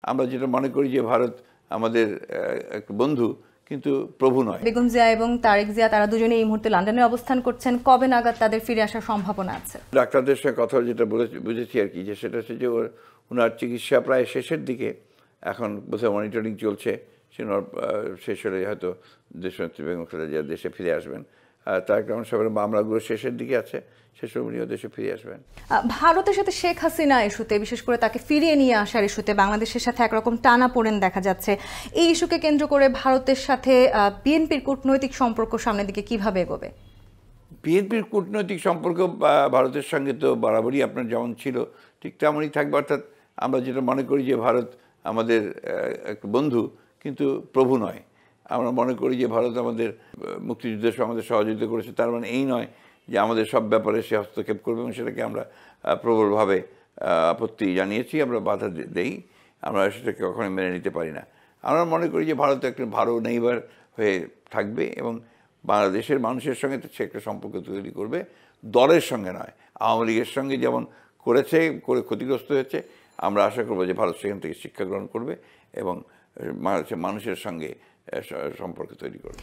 আমরা যেটা মনে করি যে ভারত আমাদের এক বন্ধু কিন্তু প্রভু নয়। বেগম জিয়া এবং তারেক জিয়া তারা দুজনে এই মুহূর্তে লন্ডনে অবস্থান করছেন, কবে নাগাদ তাদের ফিরে আসার সম্ভাবনা আছে? ডাক্তারদের সঙ্গে কথা যেটা বুঝেছি আর কি, যে সেটা হচ্ছে যে ওনার চিকিৎসা প্রায় শেষের দিকে, এখন বোধহয় মনিটরিং চলছে, সে শেষ হলে হয়তো দেশনেত্রী বেগম খালেদা জিয়া দেশে ফিরে আসবেন। তারেক রহমান সাহেবের মামলাগুলো শেষের দিকে আছে, শেষ উনিও দেশে ফিরে আসবেন। ভারতের সাথে শেখ হাসিনা ইস্যুতে, বিশেষ করে তাকে ফিরিয়ে নিয়ে আসার ইস্যুতে বাংলাদেশের সাথে একরকম টানাপোড়েন দেখা যাচ্ছে। এই ইস্যুকে কেন্দ্র করে ভারতের সাথে বিএনপির কূটনৈতিক সম্পর্ক সামনের দিকে কিভাবে এগোবে? বিএনপির কূটনৈতিক সম্পর্ক ভারতের সঙ্গে তো বরাবরই আপনার যেমন ছিল ঠিক তেমনই থাকবে। অর্থাৎ আমরা যেটা মনে করি যে ভারত আমাদের এক বন্ধু কিন্তু প্রভু নয়। আমরা মনে করি যে ভারত আমাদের মুক্তিযুদ্ধের সময় আমাদের সহযোগিতা করেছে, তার মানে এই নয় যে আমাদের সব ব্যাপারে সে হস্তক্ষেপ করবে, এবং সেটাকে আমরা প্রবলভাবে আপত্তি জানিয়েছি, আমরা বাধা দেই, আমরা সেটাকে কখনোই মেনে নিতে পারি না। আমরা মনে করি যে ভারত একটা ভালো নেইবার হয়ে থাকবে এবং বাংলাদেশের মানুষের সঙ্গে সে একটা সম্পর্ক তৈরি করবে, দলের সঙ্গে নয়। আওয়ামী লীগের সঙ্গে যেমন করে ক্ষতিগ্রস্ত হয়েছে, আমরা আশা করবো যে ভারত সেখান থেকে শিক্ষা গ্রহণ করবে এবং মানুষের সঙ্গে সম্পর্ক তৈরি করবে।